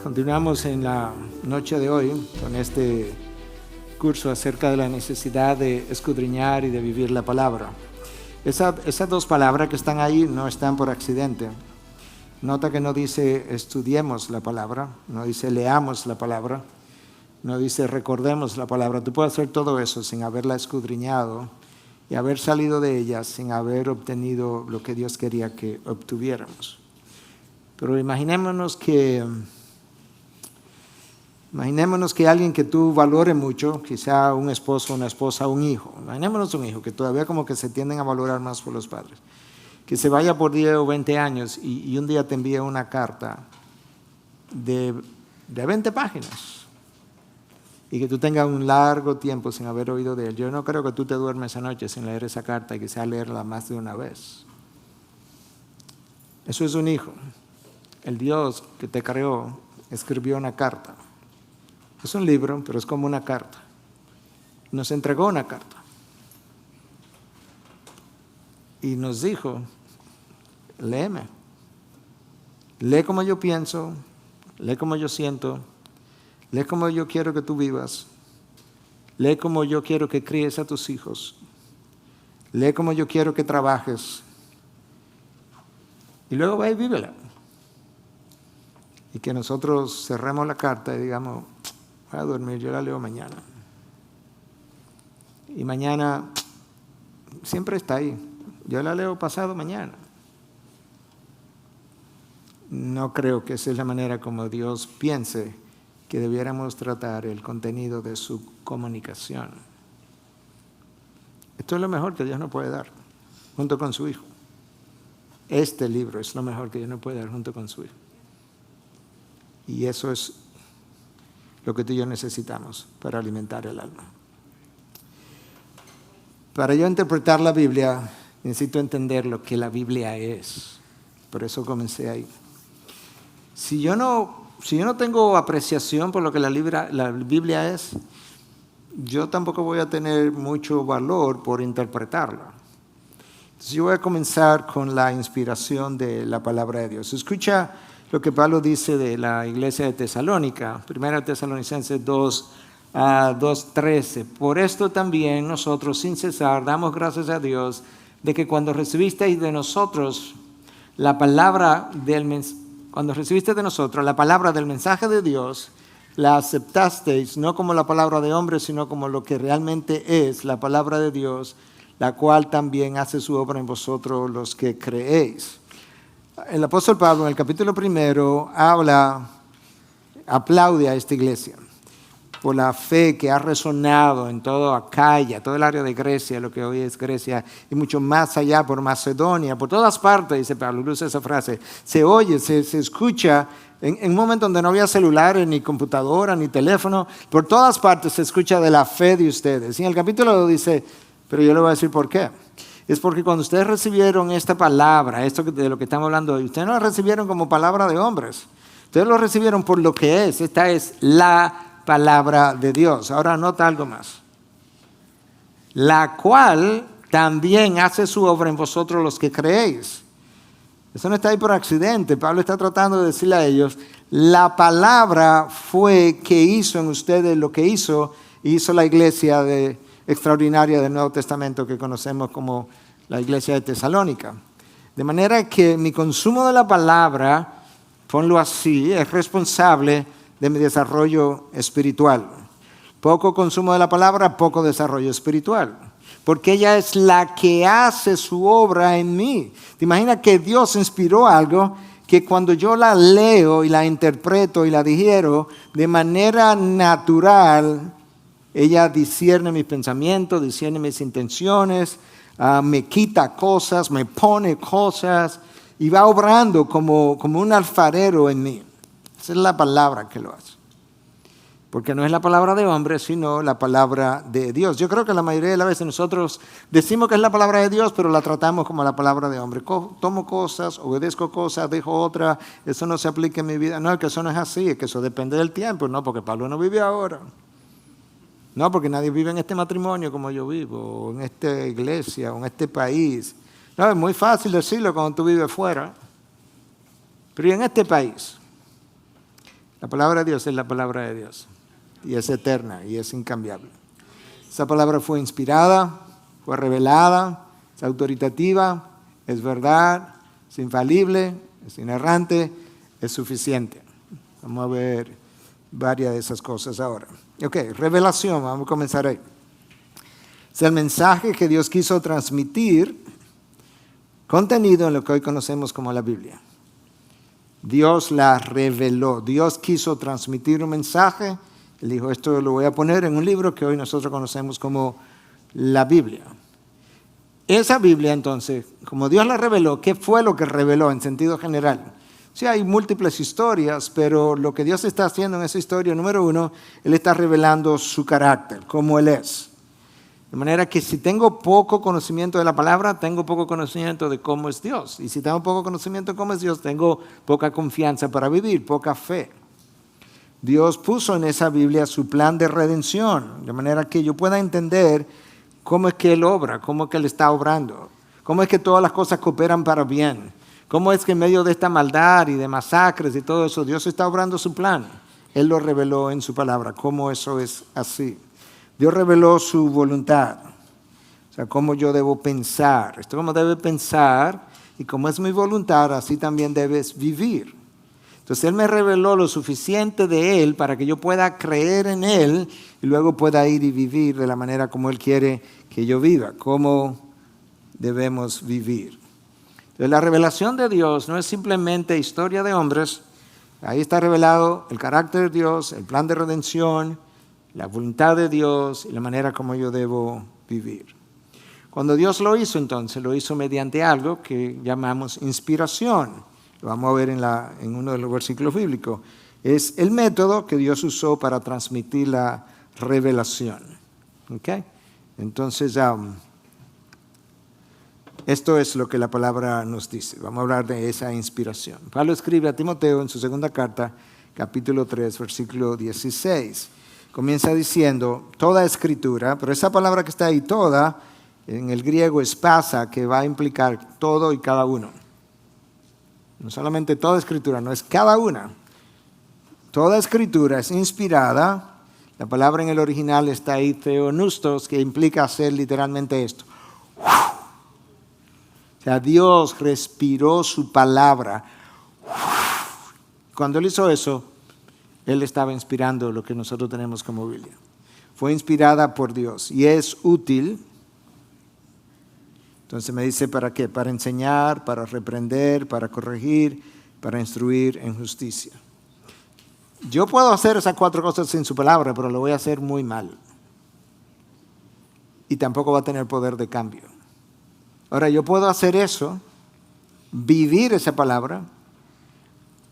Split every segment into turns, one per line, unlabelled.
Continuamos en la noche de hoy con este curso acerca de la necesidad de escudriñar y de vivir la palabra. Esas dos palabras que están ahí no están por accidente. Nota que no dice estudiemos la palabra, no dice leamos la palabra, no dice recordemos la palabra. Tú puedes hacer todo eso sin haberla escudriñado y haber salido de ella sin haber obtenido lo que Dios quería que obtuviéramos. Pero imaginémonos que alguien que tú valores mucho, quizá un esposo, una esposa, un hijo. Imaginémonos un hijo que todavía como que se tienden a valorar más por los padres. Que se vaya por 10 o 20 años y un día te envíe una carta de 20 páginas. Y que tú tengas un largo tiempo sin haber oído de él. Yo no creo que tú te duermes esa noche sin leer esa carta y quizá leerla más de una vez. Eso es un hijo. El Dios que te creó escribió una carta. Es un libro, pero es como una carta. Nos entregó una carta. Y nos dijo, léeme. Lee como yo pienso, lee como yo siento, lee como yo quiero que tú vivas, lee como yo quiero que críes a tus hijos, lee como yo quiero que trabajes. Y luego ve y vívela. Y que nosotros cerremos la carta y digamos, voy a dormir, yo la leo mañana. Y mañana siempre está ahí. Yo la leo pasado mañana. No creo que esa es la manera como Dios piense que debiéramos tratar el contenido de su comunicación. Esto es lo mejor que Dios nos puede dar, junto con su Hijo. Este libro es lo mejor que Dios nos puede dar junto con su Hijo. Y eso es lo que tú y yo necesitamos para alimentar el alma. Para yo interpretar la Biblia, necesito entender lo que la Biblia es. Por eso comencé ahí. Si yo no tengo apreciación por lo que la Biblia es, yo tampoco voy a tener mucho valor por interpretarla. Entonces yo voy a comenzar con la inspiración de la palabra de Dios. Escucha lo que Pablo dice de la iglesia de Tesalónica, 1 Tesalonicenses 2:13. Por esto también nosotros sin cesar damos gracias a Dios de que cuando recibisteis de nosotros la palabra del mensaje de Dios, la aceptasteis no como la palabra de hombre, sino como lo que realmente es la palabra de Dios, la cual también hace su obra en vosotros los que creéis. El apóstol Pablo en el capítulo 1 aplaude a esta iglesia por la fe que ha resonado en toda Acaya, todo el área de Grecia, lo que hoy es Grecia, y mucho más allá por Macedonia, por todas partes, dice Pablo, usa esa frase, se oye, se escucha, en un momento donde no había celulares, ni computadora, ni teléfono, por todas partes se escucha de la fe de ustedes. Y en el capítulo dice, pero yo le voy a decir por qué. Es porque cuando ustedes recibieron esta palabra, esto de lo que estamos hablando hoy, ustedes no la recibieron como palabra de hombres. Ustedes lo recibieron por lo que es. Esta es la palabra de Dios. Ahora nota algo más. La cual también hace su obra en vosotros los que creéis. Eso no está ahí por accidente. Pablo está tratando de decirle a ellos, la palabra fue que hizo en ustedes lo que hizo la iglesia extraordinaria del Nuevo Testamento que conocemos como la iglesia de Tesalónica. De manera que mi consumo de la palabra, ponlo así, es responsable de mi desarrollo espiritual. Poco consumo de la palabra, poco desarrollo espiritual. Porque ella es la que hace su obra en mí. ¿Te imaginas que Dios inspiró algo que cuando yo la leo y la interpreto y la digiero de manera natural, ella discierne mis pensamientos, discierne mis intenciones, me quita cosas, me pone cosas y va obrando como un alfarero en mí? Esa es la palabra que lo hace. porque no es la palabra de hombre, sino la palabra de Dios. Yo creo que la mayoría de las veces nosotros decimos que es la palabra de Dios, pero la tratamos como la palabra de hombre. Tomo cosas, obedezco cosas, dejo otras, eso no se aplica en mi vida. No, es que eso no es así, es que eso depende del tiempo, no, porque Pablo no vive ahora. No, porque nadie vive en este matrimonio como yo vivo, o en esta iglesia, o en este país. No, es muy fácil decirlo cuando tú vives fuera, pero en este país, la palabra de Dios es la palabra de Dios. Y es eterna y es incambiable. Esa palabra fue inspirada, fue revelada, es autoritativa, es verdad, es infalible, es inerrante, es suficiente. Vamos a ver varias de esas cosas ahora. Ok, revelación, vamos a comenzar ahí. Es el mensaje que Dios quiso transmitir, contenido en lo que hoy conocemos como la Biblia. Dios la reveló, Dios quiso transmitir un mensaje. Él dijo, esto lo voy a poner en un libro que hoy nosotros conocemos como la Biblia. Esa Biblia, entonces, como Dios la reveló, ¿qué fue lo que reveló en sentido general? Sí, hay múltiples historias, pero lo que Dios está haciendo en esa historia, número uno, Él está revelando su carácter, cómo Él es. De manera que si tengo poco conocimiento de la palabra, tengo poco conocimiento de cómo es Dios. Y si tengo poco conocimiento de cómo es Dios, tengo poca confianza para vivir, poca fe. Dios puso en esa Biblia su plan de redención, de manera que yo pueda entender cómo es que Él obra, cómo es que Él está obrando, cómo es que todas las cosas cooperan para bien, cómo es que en medio de esta maldad y de masacres y todo eso, Dios está obrando su plan. Él lo reveló en su palabra, cómo eso es así. Dios reveló su voluntad, o sea, cómo yo debo pensar. Esto cómo debe pensar y como es mi voluntad, así también debes vivir. Entonces Él me reveló lo suficiente de Él para que yo pueda creer en Él y luego pueda ir y vivir de la manera como Él quiere que yo viva, cómo debemos vivir. Entonces la revelación de Dios no es simplemente historia de hombres, ahí está revelado el carácter de Dios, el plan de redención, la voluntad de Dios y la manera como yo debo vivir. Cuando Dios lo hizo entonces, lo hizo mediante algo que llamamos inspiración. Lo vamos a ver en uno de los versículos bíblicos. Es el método que Dios usó para transmitir la revelación. ¿Okay? Entonces, esto es lo que la palabra nos dice. Vamos a hablar de esa inspiración. Pablo escribe a Timoteo en su segunda carta, capítulo 3, versículo 16. Comienza diciendo, toda escritura, pero esa palabra que está ahí, toda, en el griego es pasa, que va a implicar todo y cada uno. No solamente toda escritura, no es cada una. Toda escritura es inspirada. La palabra en el original está ahí, theonustos, que implica hacer literalmente esto. O sea, Dios respiró su palabra. Cuando Él hizo eso, Él estaba inspirando lo que nosotros tenemos como Biblia. Fue inspirada por Dios y es útil. Entonces me dice, ¿para qué? Para enseñar, para reprender, para corregir, para instruir en justicia. Yo puedo hacer esas 4 cosas sin su palabra, pero lo voy a hacer muy mal. Y tampoco va a tener poder de cambio. Ahora, yo puedo hacer eso, vivir esa palabra,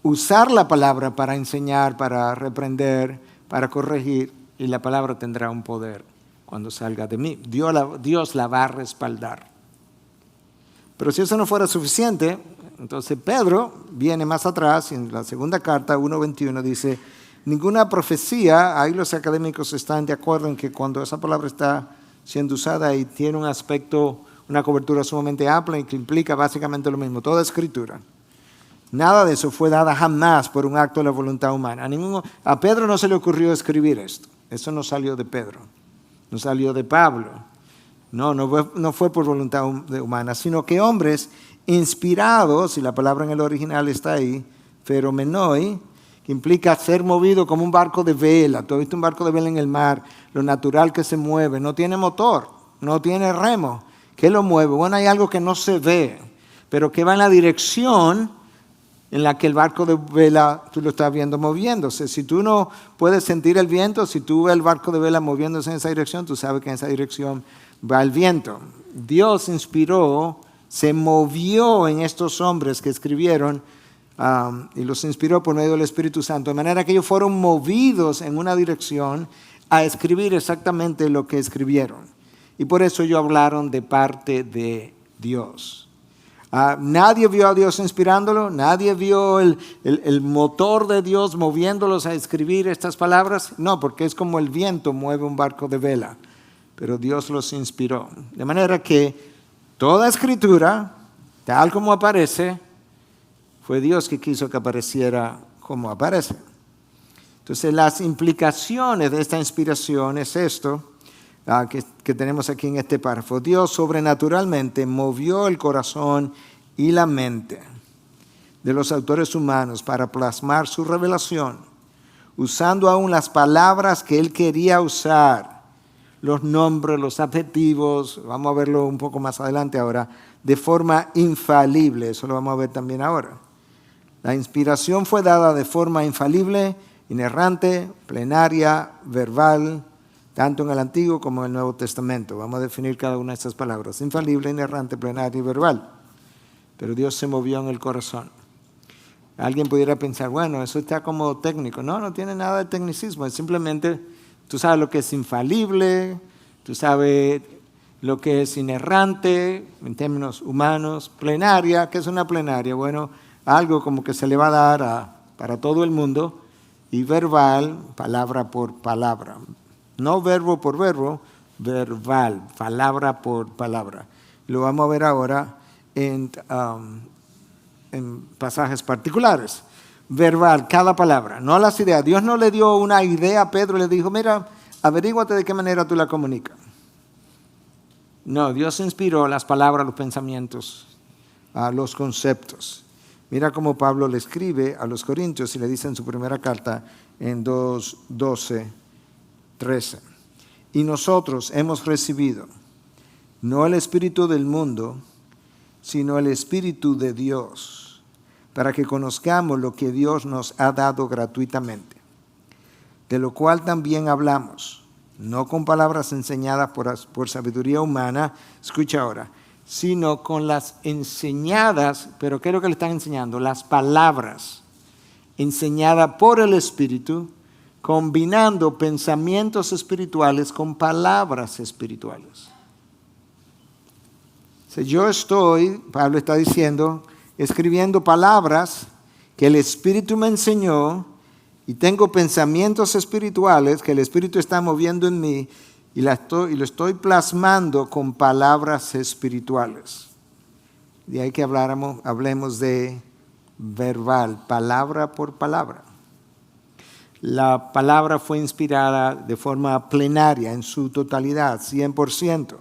usar la palabra para enseñar, para reprender, para corregir, y la palabra tendrá un poder cuando salga de mí. Dios la va a respaldar. Pero si eso no fuera suficiente, entonces Pedro viene más atrás, en la segunda carta, 1:21, dice, ninguna profecía, ahí los académicos están de acuerdo en que cuando esa palabra está siendo usada y tiene un aspecto, una cobertura sumamente amplia y que implica básicamente lo mismo, toda escritura. Nada de eso fue dada jamás por un acto de la voluntad humana. A Pedro no se le ocurrió escribir esto. Eso no salió de Pedro, no salió de Pablo. No fue por voluntad humana, sino que hombres inspirados, y la palabra en el original está ahí, feromenoi, que implica ser movido como un barco de vela. Tú has visto un barco de vela en el mar, lo natural que se mueve, no tiene motor, no tiene remo. ¿Qué lo mueve? Bueno, hay algo que no se ve, pero que va en la dirección en la que el barco de vela tú lo estás viendo moviéndose. Si tú no puedes sentir el viento, si tú ves el barco de vela moviéndose en esa dirección, tú sabes que en esa dirección va el viento. Dios inspiró, se movió en estos hombres que escribieron y los inspiró por medio del Espíritu Santo, de manera que ellos fueron movidos en una dirección a escribir exactamente lo que escribieron. Y por eso ellos hablaron de parte de Dios. Nadie vio a Dios inspirándolo, nadie vio el motor de Dios moviéndolos a escribir estas palabras. No, porque es como el viento mueve un barco de vela, pero Dios los inspiró. De manera que toda escritura, tal como aparece, fue Dios que quiso que apareciera como aparece. Entonces las implicaciones de esta inspiración es esto que tenemos aquí en este párrafo. Dios sobrenaturalmente movió el corazón y la mente de los autores humanos para plasmar su revelación, usando aún las palabras que Él quería usar, los nombres, los adjetivos, vamos a verlo un poco más adelante ahora, de forma infalible. Eso lo vamos a ver también ahora. La inspiración fue dada de forma infalible, inerrante, plenaria, verbal, tanto en el Antiguo como en el Nuevo Testamento. Vamos a definir cada una de estas palabras. Infalible, inerrante, plenaria y verbal. Pero Dios se movió en el corazón. Alguien pudiera pensar, bueno, eso está como técnico. No, no tiene nada de tecnicismo. Es simplemente, tú sabes lo que es infalible, tú sabes lo que es inerrante en términos humanos. Plenaria, ¿qué es una plenaria? Bueno, algo como que se le va a dar para todo el mundo. Y verbal, palabra por palabra. No verbo por verbo, verbal, palabra por palabra. Lo vamos a ver ahora en pasajes particulares. Verbal, cada palabra, no las ideas. Dios no le dio una idea a Pedro y le dijo, mira, averíguate de qué manera tú la comunicas. No, Dios inspiró las palabras, los pensamientos, los conceptos. Mira cómo Pablo le escribe a los Corintios y le dice en su primera carta en 2:12-13. Y nosotros hemos recibido no el espíritu del mundo, sino el Espíritu de Dios, para que conozcamos lo que Dios nos ha dado gratuitamente, de lo cual también hablamos, no con palabras enseñadas por sabiduría humana, escucha ahora, sino con las enseñadas, pero ¿qué es lo que le están enseñando? Las palabras enseñadas por el Espíritu, combinando pensamientos espirituales con palabras espirituales. Yo estoy, Pablo está diciendo, escribiendo palabras que el Espíritu me enseñó y tengo pensamientos espirituales que el Espíritu está moviendo en mí y lo estoy plasmando con palabras espirituales. De ahí que hablemos de verbal, palabra por palabra. La palabra fue inspirada de forma plenaria, en su totalidad, 100%.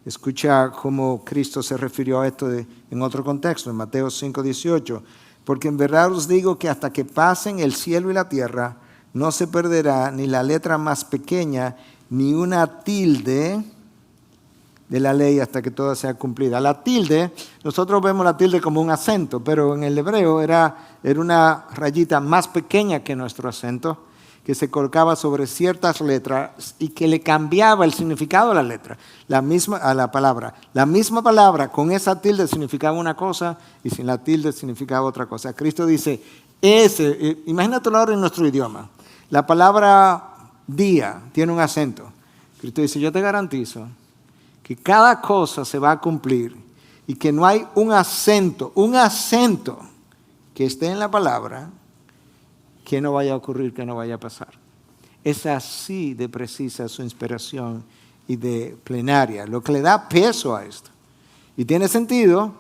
Escucha cómo Cristo se refirió a esto en otro contexto, en Mateo 5:18. Porque en verdad os digo que hasta que pasen el cielo y la tierra, no se perderá ni la letra más pequeña, ni una tilde de la ley hasta que toda sea cumplida. La tilde, nosotros vemos la tilde como un acento, pero en el hebreo era una rayita más pequeña que nuestro acento, que se colocaba sobre ciertas letras y que le cambiaba el significado a la letra, a la palabra. La misma palabra con esa tilde significaba una cosa y sin la tilde significaba otra cosa. Cristo dice, imagínatelo ahora en nuestro idioma. La palabra día tiene un acento. Cristo dice, yo te garantizo que cada cosa se va a cumplir y que no hay un acento que esté en la palabra que no vaya a ocurrir, que no vaya a pasar. Es así de precisa su inspiración y de plenaria, lo que le da peso a esto. Y tiene sentido,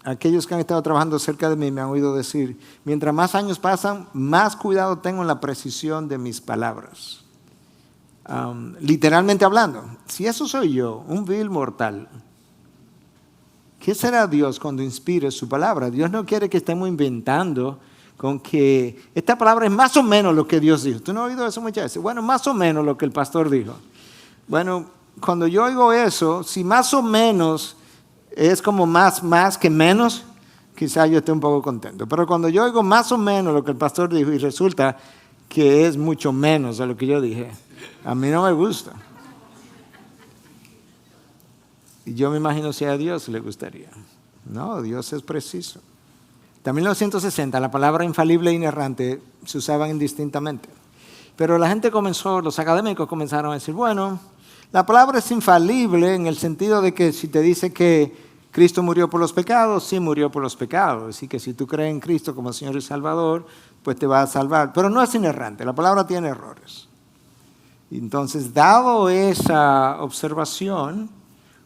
aquellos que han estado trabajando cerca de mí me han oído decir, mientras más años pasan, más cuidado tengo en la precisión de mis palabras. Literalmente hablando, si eso soy yo, un vil mortal, ¿qué será Dios cuando inspire su palabra? Dios no quiere que estemos inventando con que esta palabra es más o menos lo que Dios dijo. ¿Tú no has oído eso muchas veces? Bueno, más o menos lo que el pastor dijo. Bueno, cuando yo oigo eso, si más o menos es como más que menos, quizá yo esté un poco contento. Pero cuando yo oigo más o menos lo que el pastor dijo y resulta que es mucho menos de lo que yo dije, a mí no me gusta. Y yo me imagino si a Dios le gustaría. No, Dios es preciso. En 1960 la palabra infalible e inerrante se usaban indistintamente. Pero la gente los académicos comenzaron a decir, bueno, la palabra es infalible en el sentido de que si te dice que Cristo murió por los pecados, sí murió por los pecados. Y que si tú crees en Cristo como Señor y Salvador, pues te va a salvar. Pero no es inerrante, la palabra tiene errores. Entonces, dado esa observación,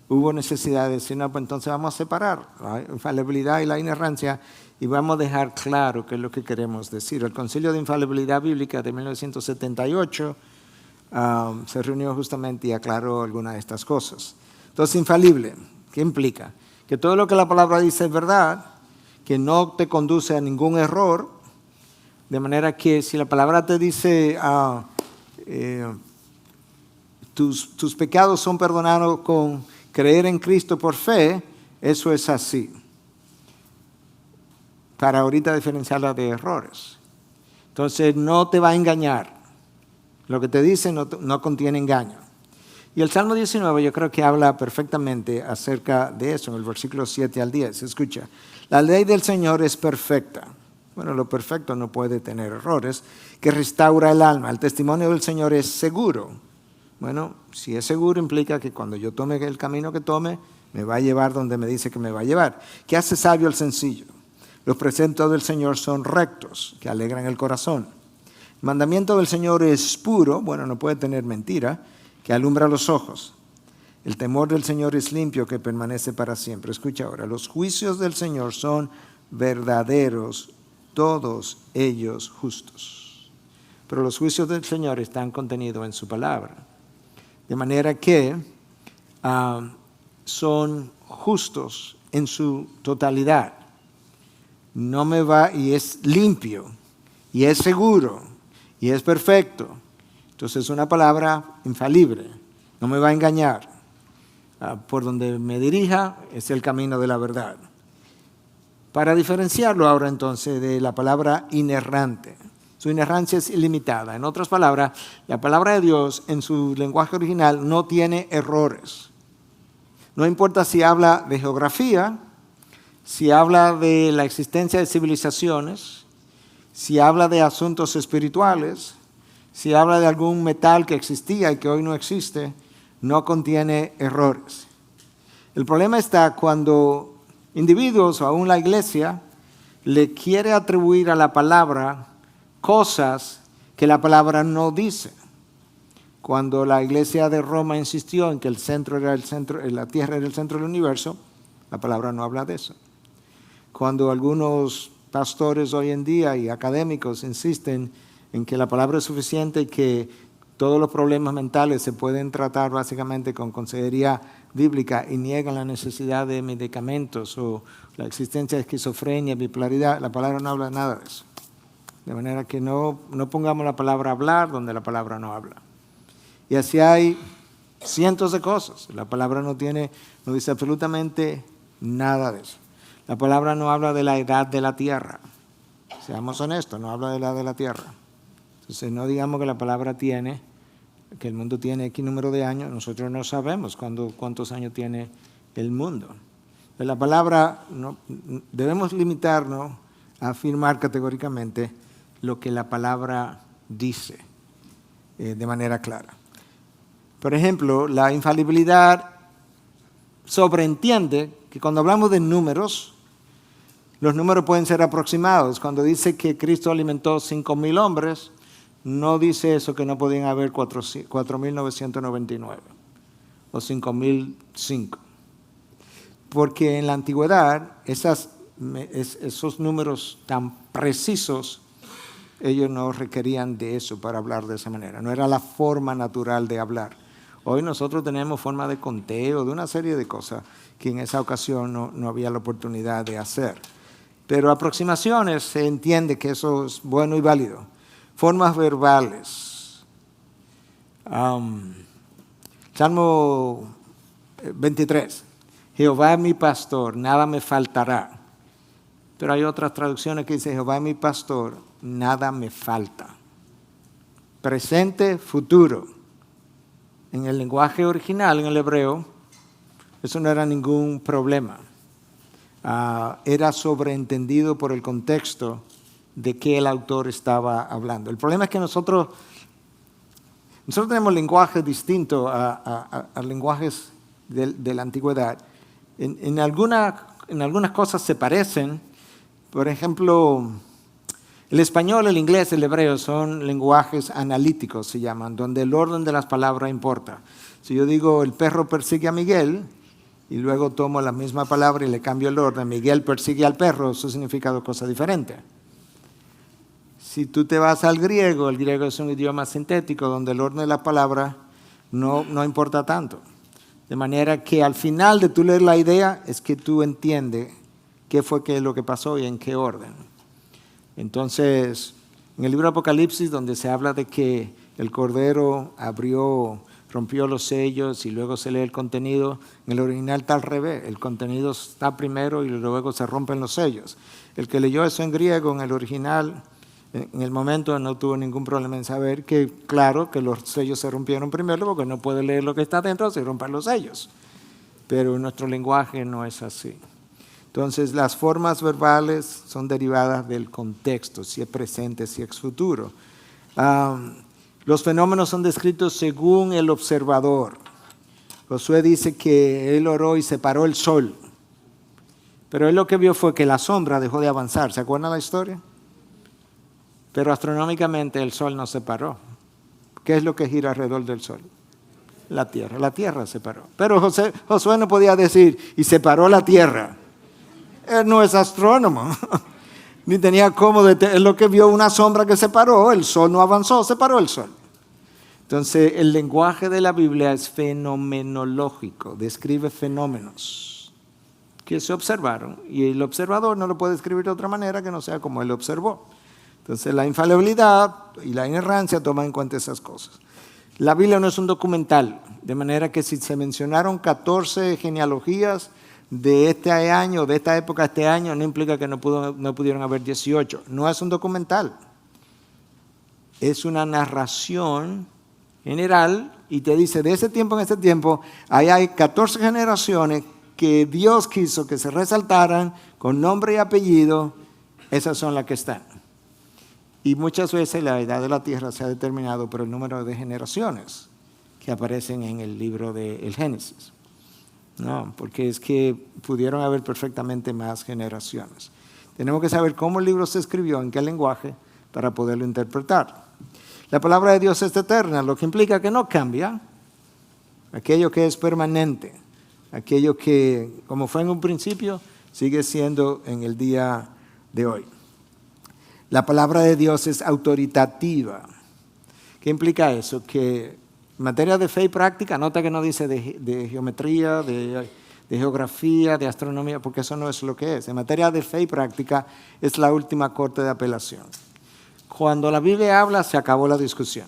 hubo necesidad de decir, no, pues entonces vamos a separar la infalibilidad y la inerrancia y vamos a dejar claro qué es lo que queremos decir. El Concilio de Infalibilidad Bíblica de 1978 se reunió justamente y aclaró algunas de estas cosas. Entonces, infalible, ¿qué implica? Que todo lo que la palabra dice es verdad, que no te conduce a ningún error, de manera que si la palabra te dice tus pecados son perdonados con creer en Cristo por fe, eso es así. Para ahorita diferenciarla de errores. Entonces no te va a engañar. Lo que te dice no contiene engaño. Y el Salmo 19 yo creo que habla perfectamente acerca de eso, en el versículo 7 al 10. Escucha, la ley del Señor es perfecta. Bueno, lo perfecto no puede tener errores, que restaura el alma. El testimonio del Señor es seguro. Bueno, si es seguro implica que cuando yo tome el camino que tome, me va a llevar donde me dice que me va a llevar. ¿Qué hace sabio el sencillo? Los preceptos del Señor son rectos, que alegran el corazón. El mandamiento del Señor es puro, bueno, no puede tener mentira, que alumbra los ojos. El temor del Señor es limpio, que permanece para siempre. Escucha ahora, los juicios del Señor son verdaderos, todos ellos justos. Pero los juicios del Señor están contenidos en su palabra. De manera que son justos en su totalidad. No me va, y es limpio, y es seguro, y es perfecto. Entonces es una palabra infalible, no me va a engañar. Por donde me dirija es el camino de la verdad. Para diferenciarlo ahora entonces de la palabra inerrante, su inerrancia es ilimitada. En otras palabras, la palabra de Dios en su lenguaje original no tiene errores. No importa si habla de geografía, si habla de la existencia de civilizaciones, si habla de asuntos espirituales, si habla de algún metal que existía y que hoy no existe, no contiene errores. El problema está cuando individuos o aún la iglesia le quiere atribuir a la palabra cosas que la palabra no dice. Cuando la iglesia de Roma insistió en que el centro era el centro, la tierra era el centro del universo, la palabra no habla de eso. Cuando algunos pastores hoy en día y académicos insisten en que la palabra es suficiente y que todos los problemas mentales se pueden tratar básicamente con consejería bíblica y niegan la necesidad de medicamentos o la existencia de esquizofrenia, bipolaridad, la palabra no habla nada de eso. De manera que no pongamos la palabra hablar donde la palabra no habla. Y así hay cientos de cosas. La palabra no dice absolutamente nada de eso. La palabra no habla de la edad de la tierra. Seamos honestos, no habla de la edad de la tierra. Entonces no digamos que la palabra que el mundo tiene X número de años, nosotros no sabemos cuántos años tiene el mundo. De la palabra debemos limitarnos a afirmar categóricamente lo que la palabra dice de manera clara. Por ejemplo, la infalibilidad sobreentiende que cuando hablamos de números, los números pueden ser aproximados. Cuando dice que Cristo alimentó 5,000 hombres, no dice eso que no podían haber 4,999 o 5,005. Porque en la antigüedad, esos números tan precisos, ellos no requerían de eso para hablar de esa manera. No era la forma natural de hablar. Hoy nosotros tenemos forma de conteo, de una serie de cosas que en esa ocasión no había la oportunidad de hacer. Pero aproximaciones se entiende que eso es bueno y válido. Formas verbales. Salmo 23. Jehová es mi pastor, nada me faltará. Pero hay otras traducciones que dicen, Jehová es mi pastor, nada me falta. Presente, futuro. En el lenguaje original, en el hebreo, eso no era ningún problema. era sobreentendido por el contexto de que el autor estaba hablando. El problema es que nosotros tenemos lenguajes distintos a lenguajes de la antigüedad. En algunas cosas se parecen. Por ejemplo, el español, el inglés, el hebreo son lenguajes analíticos, se llaman, donde el orden de las palabras importa. Si yo digo el perro persigue a Miguel y luego tomo la misma palabra y le cambio el orden, Miguel persigue al perro, eso significa dos cosas diferentes. Si tú te vas al griego, el griego es un idioma sintético donde el orden de la palabra no importa tanto. De manera que al final de tú leer la idea es que tú entiendes qué fue lo que pasó y en qué orden. Entonces, en el libro de Apocalipsis, donde se habla de que el Cordero rompió los sellos y luego se lee el contenido, en el original está al revés. El contenido está primero y luego se rompen los sellos. El que leyó eso en griego, en el original, en el momento no tuvo ningún problema en saber que, claro, que los sellos se rompieron primero porque no puede leer lo que está dentro sin romper los sellos. Pero nuestro lenguaje no es así. Entonces, las formas verbales son derivadas del contexto, si es presente, si es futuro. Los fenómenos son descritos según el observador. Josué dice que él oró y separó el sol. Pero él lo que vio fue que la sombra dejó de avanzar. ¿Se acuerdan la historia? Pero astronómicamente el sol no se paró. ¿Qué es lo que gira alrededor del sol? La tierra se paró. Pero Josué no podía decir, y se paró la tierra. Él no es astrónomo, ni tenía cómo él lo que vio una sombra que se paró, el sol no avanzó, se paró el sol. Entonces, el lenguaje de la Biblia es fenomenológico, describe fenómenos que se observaron, y el observador no lo puede escribir de otra manera que no sea como él observó. Entonces, la infalibilidad y la inerrancia toman en cuenta esas cosas. La Biblia no es un documental, de manera que si se mencionaron 14 genealogías de este año, de esta época a este año, no implica que no pudieron haber 18. No es un documental. Es una narración general y te dice, de ese tiempo en este tiempo, ahí hay 14 generaciones que Dios quiso que se resaltaran con nombre y apellido. Esas son las que están. Y muchas veces la edad de la tierra se ha determinado por el número de generaciones que aparecen en el libro del Génesis. No, porque es que pudieron haber perfectamente más generaciones. Tenemos que saber cómo el libro se escribió, en qué lenguaje, para poderlo interpretar. La palabra de Dios es eterna, lo que implica que no cambia. Aquello que es permanente, aquello que, como fue en un principio, sigue siendo en el día de hoy. La palabra de Dios es autoritativa. ¿Qué implica eso? Que en materia de fe y práctica, nota que no dice de geometría, de geografía, de astronomía, porque eso no es lo que es. En materia de fe y práctica es la última corte de apelación. Cuando la Biblia habla, se acabó la discusión.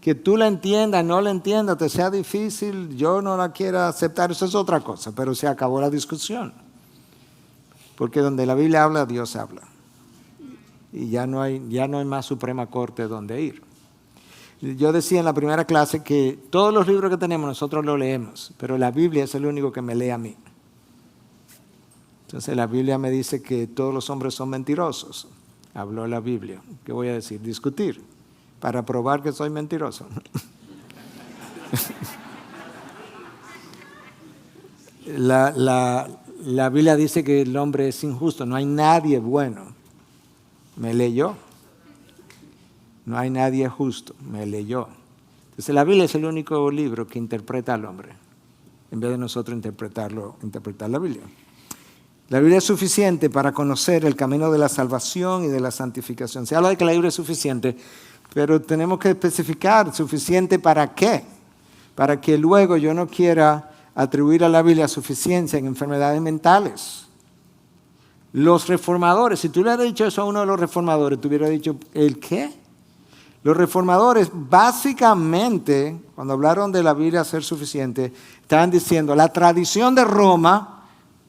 Que tú la entiendas, no la entiendas, te sea difícil, yo no la quiera aceptar, eso es otra cosa, pero se acabó la discusión. Porque donde la Biblia habla, Dios habla. Y ya no hay más Suprema Corte donde ir. Yo decía en la primera clase que todos los libros que tenemos nosotros los leemos, pero la Biblia es el único que me lee a mí. Entonces la Biblia me dice que todos los hombres son mentirosos. Habló la Biblia. ¿Qué voy a decir? Discutir para probar que soy mentiroso. La Biblia dice que el hombre es injusto, no hay nadie bueno. Me leyó. No hay nadie justo, me leyó. Entonces la Biblia es el único libro que interpreta al hombre, en vez de nosotros interpretar la Biblia. La Biblia es suficiente para conocer el camino de la salvación y de la santificación. Se habla de que la Biblia es suficiente, pero tenemos que especificar suficiente para qué. Para que luego yo no quiera atribuir a la Biblia suficiencia en enfermedades mentales. Los reformadores, si tú le hubieras dicho eso a uno de los reformadores, tú hubieras dicho, ¿el qué? Los reformadores básicamente, cuando hablaron de la Biblia ser suficiente, estaban diciendo, la tradición de Roma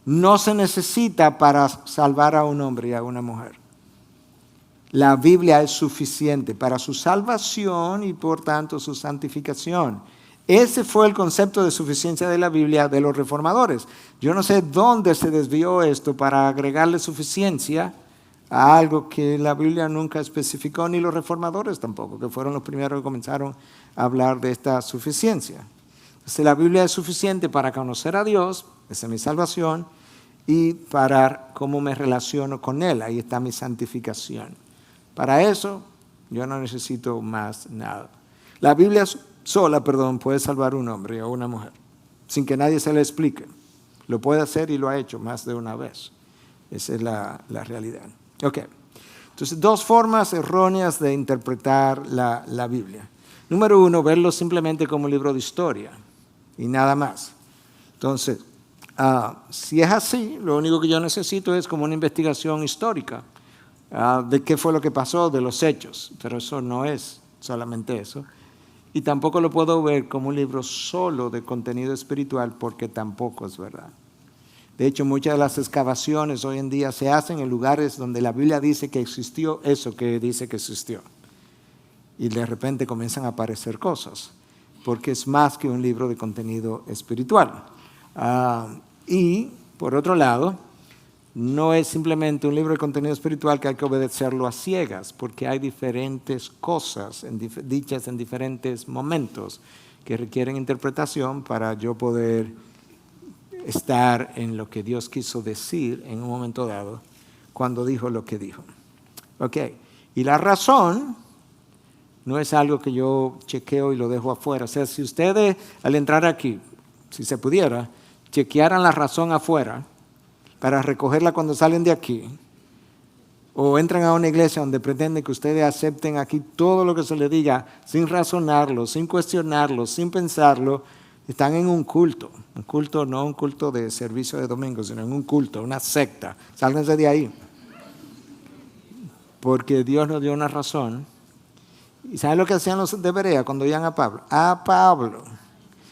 no se necesita para salvar a un hombre y a una mujer. La Biblia es suficiente para su salvación y por tanto su santificación. Ese fue el concepto de suficiencia de la Biblia de los reformadores. Yo no sé dónde se desvió esto para agregarle suficiencia a algo que la Biblia nunca especificó, ni los reformadores tampoco, que fueron los primeros que comenzaron a hablar de esta suficiencia. Entonces, la Biblia es suficiente para conocer a Dios, esa es mi salvación, y para cómo me relaciono con Él, ahí está mi santificación. Para eso, yo no necesito más nada. La Biblia sola, puede salvar a un hombre o una mujer, sin que nadie se le explique. Lo puede hacer y lo ha hecho más de una vez. Esa es la realidad. Ok, entonces 2 formas erróneas de interpretar la Biblia. Número 1, verlo simplemente como un libro de historia y nada más. Entonces, si es así, lo único que yo necesito es como una investigación histórica de qué fue lo que pasó, de los hechos, pero eso no es solamente eso. Y tampoco lo puedo ver como un libro solo de contenido espiritual, porque tampoco es verdad. De hecho, muchas de las excavaciones hoy en día se hacen en lugares donde la Biblia dice que existió eso que dice que existió. Y de repente comienzan a aparecer cosas, porque es más que un libro de contenido espiritual. Y, por otro lado, no es simplemente un libro de contenido espiritual que hay que obedecerlo a ciegas, porque hay diferentes cosas dichas en diferentes momentos que requieren interpretación para yo poder estar en lo que Dios quiso decir en un momento dado, cuando dijo lo que dijo. Ok, y la razón no es algo que yo chequeo y lo dejo afuera. O sea, si ustedes al entrar aquí, si se pudiera, chequearan la razón afuera para recogerla cuando salen de aquí, o entran a una iglesia donde pretenden que ustedes acepten aquí todo lo que se les diga sin razonarlo, sin cuestionarlo, sin pensarlo, están en un culto no un culto de servicio de domingo, sino en un culto, una secta. Sálganse de ahí. Porque Dios nos dio una razón. ¿Y saben lo que hacían los de Berea cuando iban a Pablo? A Pablo,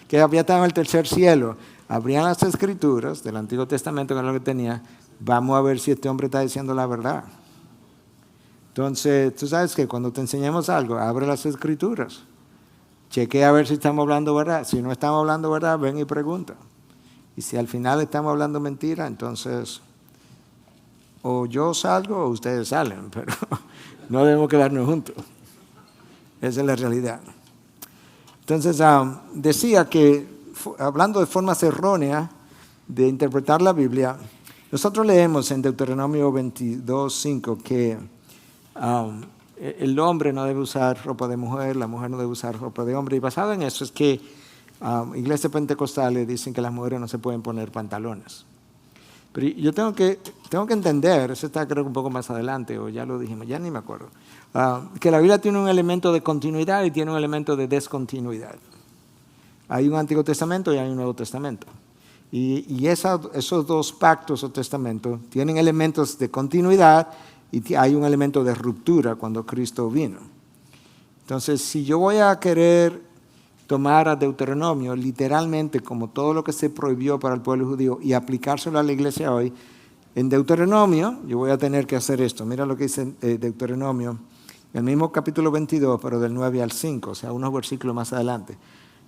que había estado en el tercer cielo, abrían las escrituras del Antiguo Testamento, que era lo que tenía, vamos a ver si este hombre está diciendo la verdad. Entonces, tú sabes que cuando te enseñamos algo, abre las escrituras. Chequea a ver si estamos hablando verdad. Si no estamos hablando verdad, ven y pregunta. Y si al final estamos hablando mentira, entonces o yo salgo o ustedes salen, pero no debemos quedarnos juntos. Esa es la realidad. Entonces, decía que, hablando de formas erróneas de interpretar la Biblia, nosotros leemos en Deuteronomio 22:5 que el hombre no debe usar ropa de mujer, la mujer no debe usar ropa de hombre. Y basado en eso es que iglesias pentecostales dicen que las mujeres no se pueden poner pantalones. Pero yo tengo que entender, eso está creo que un poco más adelante, o ya lo dijimos, ya ni me acuerdo, que la Biblia tiene un elemento de continuidad y tiene un elemento de descontinuidad. Hay un Antiguo Testamento y hay un Nuevo Testamento. Y esos 2 pactos o testamentos tienen elementos de continuidad y hay un elemento de ruptura cuando Cristo vino. Entonces, si yo voy a querer tomar a Deuteronomio literalmente como todo lo que se prohibió para el pueblo judío y aplicárselo a la iglesia hoy, en Deuteronomio yo voy a tener que hacer esto. Mira lo que dice Deuteronomio, el mismo capítulo 22, pero del 9 al 5, o sea, unos versículos más adelante.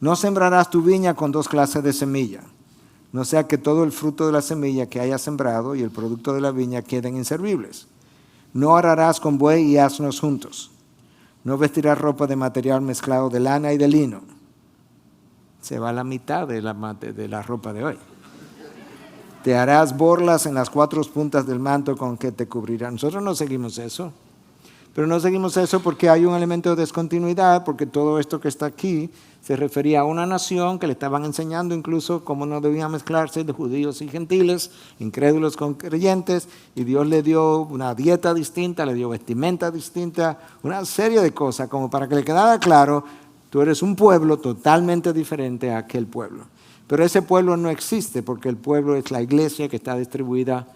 No sembrarás tu viña con 2 clases de semilla, no sea que todo el fruto de la semilla que hayas sembrado y el producto de la viña queden inservibles. No ararás con buey y asnos juntos. No vestirás ropa de material mezclado de lana y de lino. Se va la mitad de la ropa de hoy. Te harás borlas en las 4 puntas del manto con que te cubrirán. Nosotros no seguimos eso. Pero no seguimos eso porque hay un elemento de descontinuidad, porque todo esto que está aquí se refería a una nación que le estaban enseñando incluso cómo no debían mezclarse de judíos y gentiles, incrédulos con creyentes, y Dios le dio una dieta distinta, le dio vestimenta distinta, una serie de cosas como para que le quedara claro, tú eres un pueblo totalmente diferente a aquel pueblo. Pero ese pueblo no existe porque el pueblo es la iglesia que está distribuida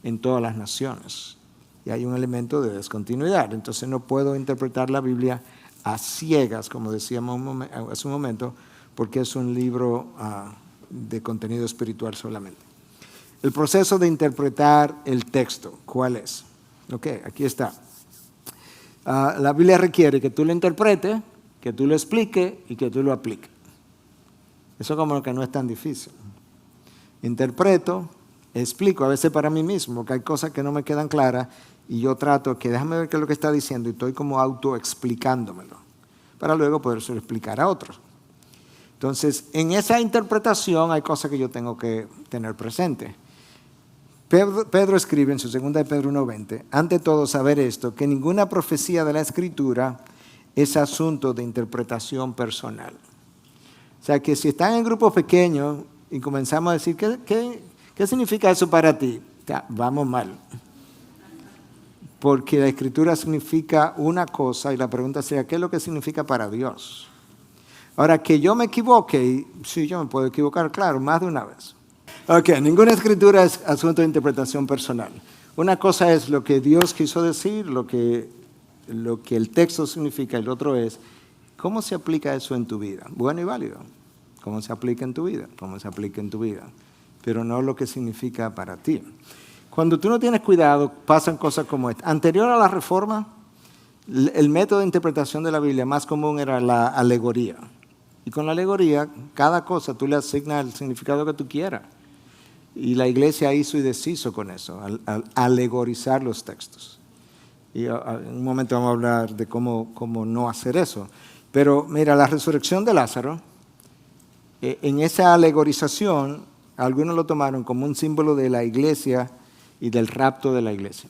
en todas las naciones. Y hay un elemento de descontinuidad. Entonces no puedo interpretar la Biblia a ciegas, como decíamos hace un momento, porque es un libro de contenido espiritual solamente. El proceso de interpretar el texto, ¿cuál es? Ok, aquí está. La Biblia requiere que tú lo interpretes, que tú lo expliques y que tú lo apliques. Eso como que no es tan difícil. Interpreto, explico, a veces para mí mismo, que hay cosas que no me quedan claras y yo trato que déjame ver qué es lo que está diciendo y estoy como autoexplicándomelo para luego poder explicar a otros. Entonces, en esa interpretación hay cosas que yo tengo que tener presente. Pedro escribe en su segunda de Pedro 1:20, ante todo saber esto, que ninguna profecía de la Escritura es asunto de interpretación personal. O sea, que si están en grupos pequeños y comenzamos a decir, ¿qué significa eso para ti? Ya, vamos mal. Porque la Escritura significa una cosa y la pregunta sería, ¿qué es lo que significa para Dios? Ahora, que yo me equivoque, y sí, yo me puedo equivocar, claro, más de una vez. Ok, ninguna Escritura es asunto de interpretación personal. Una cosa es lo que Dios quiso decir, lo que el texto significa, y el otro es, ¿cómo se aplica eso en tu vida? Bueno y válido. ¿Cómo se aplica en tu vida? ¿Cómo se aplica en tu vida? Pero no lo que significa para ti. Cuando tú no tienes cuidado, pasan cosas como esta. Anterior a la Reforma, el método de interpretación de la Biblia más común era la alegoría. Y con la alegoría, cada cosa tú le asignas el significado que tú quieras. Y la iglesia hizo y deshizo con eso, al alegorizar los textos. Y en un momento vamos a hablar de cómo no hacer eso. Pero mira, la resurrección de Lázaro, en esa alegorización, algunos lo tomaron como un símbolo de la iglesia y del rapto de la iglesia.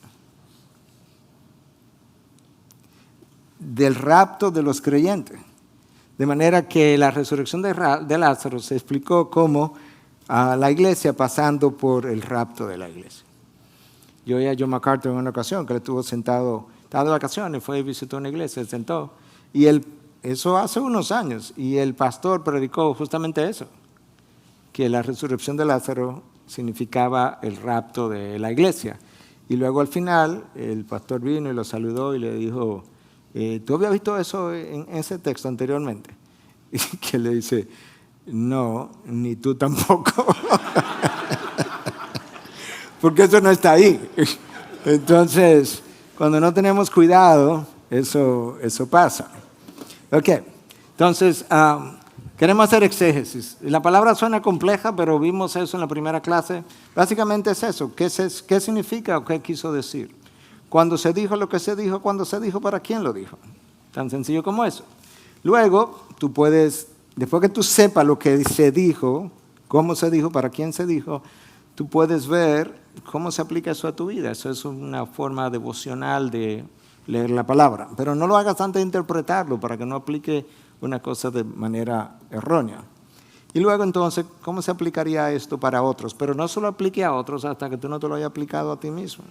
Del rapto de los creyentes. De manera que la resurrección de Lázaro se explicó como a la iglesia pasando por el rapto de la iglesia. Yo oí a John MacArthur en una ocasión que él estuvo sentado, estaba de vacaciones, fue y visitó una iglesia, se sentó. Y eso hace unos años, y el pastor predicó justamente eso, que la resurrección de Lázaro significaba el rapto de la iglesia. Y luego al final el pastor vino y lo saludó y le dijo, ¿tú habías visto eso en ese texto anteriormente? Y que le dice, no, ni tú tampoco. Porque eso no está ahí. Entonces, cuando no tenemos cuidado, eso pasa. Ok, entonces, queremos hacer exégesis. La palabra suena compleja, pero vimos eso en la primera clase. Básicamente es eso. ¿Qué significa o qué quiso decir? Cuando se dijo lo que se dijo, cuando se dijo, ¿para quién lo dijo? Tan sencillo como eso. Luego, tú puedes, después que tú sepas lo que se dijo, cómo se dijo, para quién se dijo, tú puedes ver cómo se aplica eso a tu vida. Eso es una forma devocional de leer la palabra. Pero no lo hagas antes de interpretarlo para que no aplique una cosa de manera errónea. Y luego entonces, ¿cómo se aplicaría esto para otros? Pero no solo aplique a otros hasta que tú no te lo hayas aplicado a ti mismo.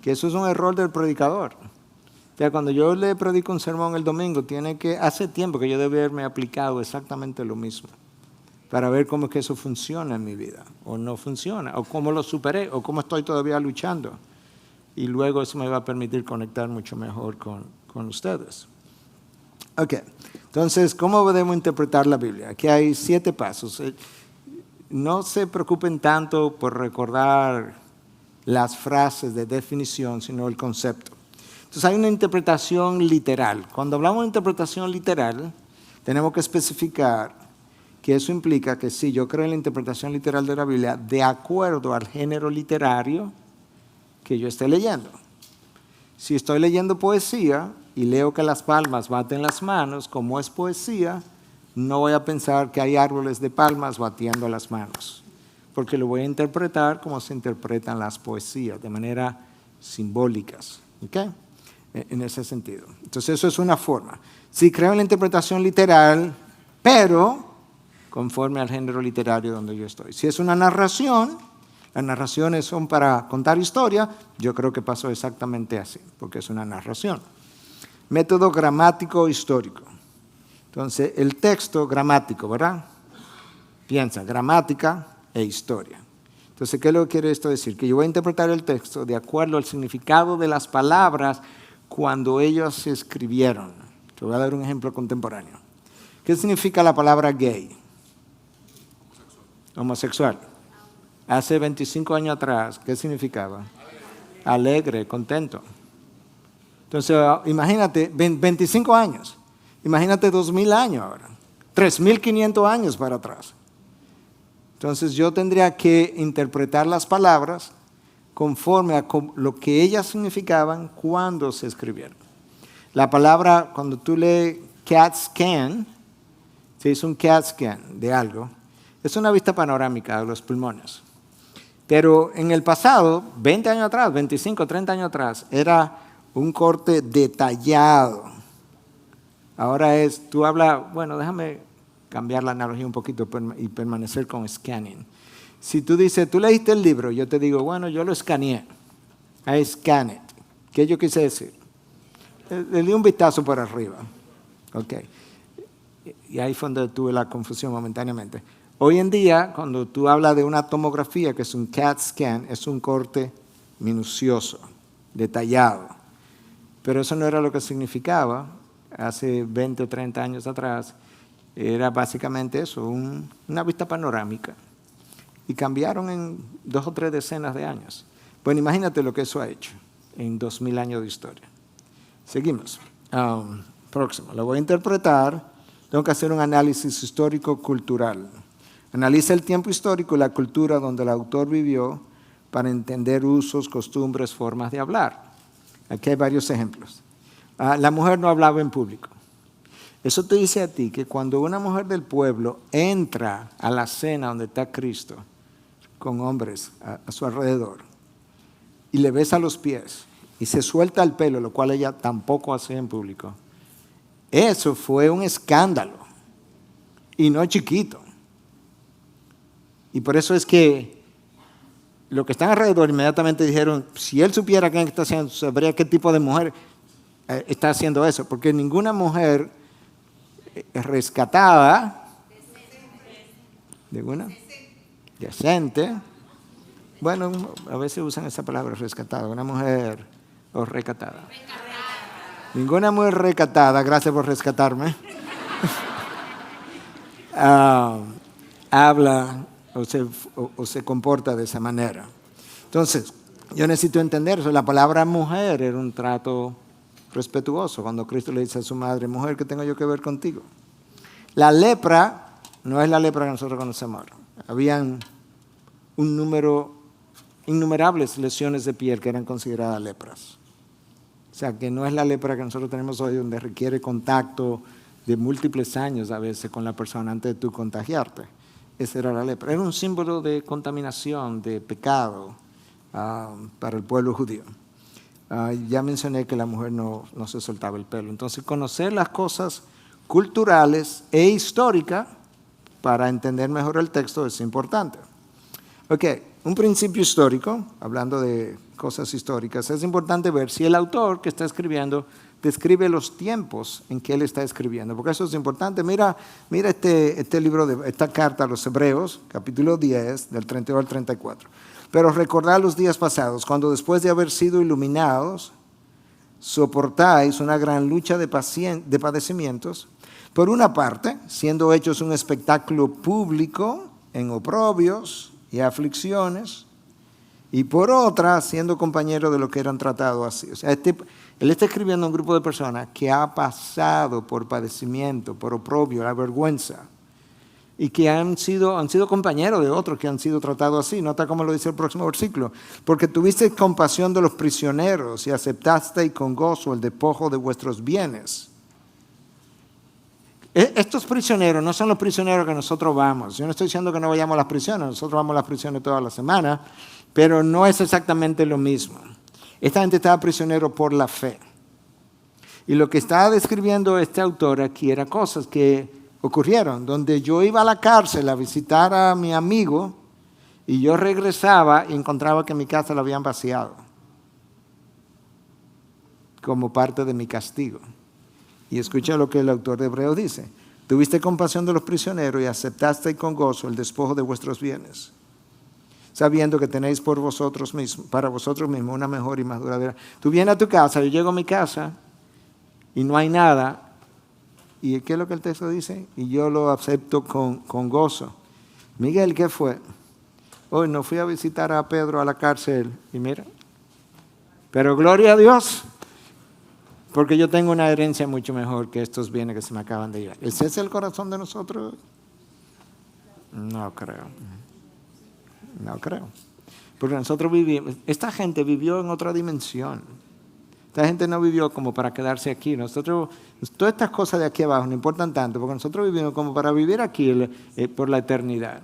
Que eso es un error del predicador. O sea, cuando yo le predico un sermón el domingo, hace tiempo que yo debe haberme aplicado exactamente lo mismo para ver cómo es que eso funciona en mi vida, o no funciona, o cómo lo superé, o cómo estoy todavía luchando. Y luego eso me va a permitir conectar mucho mejor con ustedes. Ok, entonces, ¿cómo debemos interpretar la Biblia? Aquí hay 7 pasos. No se preocupen tanto por recordar las frases de definición, sino el concepto. Entonces hay una interpretación literal. Cuando hablamos de interpretación literal, tenemos que especificar que eso implica que sí, yo creo en la interpretación literal de la Biblia de acuerdo al género literario que yo esté leyendo. Si estoy leyendo poesía y leo que las palmas baten las manos, como es poesía, no voy a pensar que hay árboles de palmas batiendo las manos, porque lo voy a interpretar como se interpretan las poesías, de manera simbólicas. ¿Okay? En ese sentido. Entonces eso es una forma. Sí creo en la interpretación literal, pero conforme al género literario donde yo estoy. Si es una narración, las narraciones son para contar historia, yo creo que pasó exactamente así, porque es una narración. Método gramático histórico. Entonces, el texto gramático, ¿verdad? Piensa, gramática e historia. Entonces, ¿qué es lo que quiere esto decir? Que yo voy a interpretar el texto de acuerdo al significado de las palabras cuando ellos se escribieron. Te voy a dar un ejemplo contemporáneo. ¿Qué significa la palabra gay? Homosexual. Hace 25 años atrás, ¿qué significaba? Alegre, contento. Entonces, imagínate, 25 años. Imagínate 2000 años ahora. 3.500 años para atrás. Entonces yo tendría que interpretar las palabras conforme a lo que ellas significaban cuando se escribieron. La palabra, cuando tú lees CAT scan, se hizo un CAT scan de algo, es una vista panorámica de los pulmones. Pero en el pasado, 20 años atrás, 25, 30 años atrás, era un corte detallado. Ahora tú hablas, bueno, déjame cambiar la analogía un poquito y permanecer con scanning. Si tú dices, tú leíste el libro, yo te digo, bueno, yo lo escaneé. I scan it. ¿Qué yo quise decir? Le di un vistazo por arriba. Ok. Y ahí fue donde tuve la confusión momentáneamente. Hoy en día, cuando tú hablas de una tomografía, que es un CAT scan, es un corte minucioso, detallado. Pero eso no era lo que significaba hace 20 o 30 años atrás. Era básicamente eso, una vista panorámica. Y cambiaron en 2 o 3 decenas de años. Bueno, imagínate lo que eso ha hecho en 2000 años de historia. Seguimos. Próximo. Lo voy a interpretar. Tengo que hacer un análisis histórico-cultural. Analiza el tiempo histórico y la cultura donde el autor vivió para entender usos, costumbres, formas de hablar. Aquí hay varios ejemplos. La mujer no hablaba en público. Eso te dice a ti que cuando una mujer del pueblo entra a la cena donde está Cristo, con hombres a su alrededor, y le besa los pies, y se suelta el pelo, lo cual ella tampoco hacía en público, eso fue un escándalo, y no chiquito. Y por eso es que los que están alrededor inmediatamente dijeron, si él supiera qué está haciendo, sabría qué tipo de mujer está haciendo eso, porque ninguna mujer rescatada, decente, bueno, a veces usan esa palabra rescatada, una mujer o recatada. Ninguna mujer recatada, gracias por rescatarme, habla o se comporta de esa manera. Entonces, yo necesito entender eso. La palabra mujer era un trato respetuoso. Cuando Cristo le dice a su madre, mujer, ¿qué tengo yo que ver contigo? La lepra no es la lepra que nosotros conocemos ahora. Habían un número, innumerables lesiones de piel que eran consideradas lepras. O sea, que no es la lepra que nosotros tenemos hoy, donde requiere contacto de múltiples años a veces con la persona antes de tú contagiarte. Esa era la lepra. Era un símbolo de contaminación, de pecado para el pueblo judío. Ya mencioné que la mujer no se soltaba el pelo. Entonces, conocer las cosas culturales e históricas para entender mejor el texto es importante. Ok, un principio histórico, hablando de cosas históricas, es importante ver si el autor que está escribiendo describe los tiempos en que él está escribiendo, porque eso es importante. Mira este libro, esta carta a los Hebreos, capítulo 10, del 32 al 34. Pero recordad los días pasados, cuando después de haber sido iluminados, soportáis una gran lucha de padecimientos, por una parte, siendo hechos un espectáculo público en oprobios y aflicciones, y por otra, siendo compañeros de los que eran tratados así. O sea, él está escribiendo a un grupo de personas que ha pasado por padecimiento, por oprobio, la vergüenza, y que han sido compañeros de otros que han sido tratados así. Nota cómo lo dice el próximo versículo. Porque tuviste compasión de los prisioneros y aceptasteis con gozo el despojo de vuestros bienes. Estos prisioneros no son los prisioneros que nosotros vamos. Yo no estoy diciendo que no vayamos a las prisiones. Nosotros vamos a las prisiones toda la semana, pero no es exactamente lo mismo. Esta gente estaba prisionero por la fe. Y lo que estaba describiendo este autor aquí era cosas que ocurrieron, donde yo iba a la cárcel a visitar a mi amigo y yo regresaba y encontraba que mi casa la habían vaciado como parte de mi castigo. Y escucha lo que el autor de Hebreos dice: tuviste compasión de los prisioneros y aceptaste con gozo el despojo de vuestros bienes, sabiendo que tenéis para vosotros mismos una mejor y más duradera. Tú vienes a tu casa, yo llego a mi casa y no hay nada. ¿Y qué es lo que el texto dice? Y yo lo acepto con gozo. Miguel, ¿qué fue? Hoy no fui a visitar a Pedro a la cárcel y mira. Pero gloria a Dios, porque yo tengo una herencia mucho mejor que estos bienes que se me acaban de llevar. ¿Ese es el corazón de nosotros? No creo. No creo. Porque nosotros vivimos, esta gente vivió en otra dimensión. Esta gente no vivió como para quedarse aquí. Nosotros, todas estas cosas de aquí abajo no importan tanto, porque nosotros vivimos como para vivir aquí por la eternidad.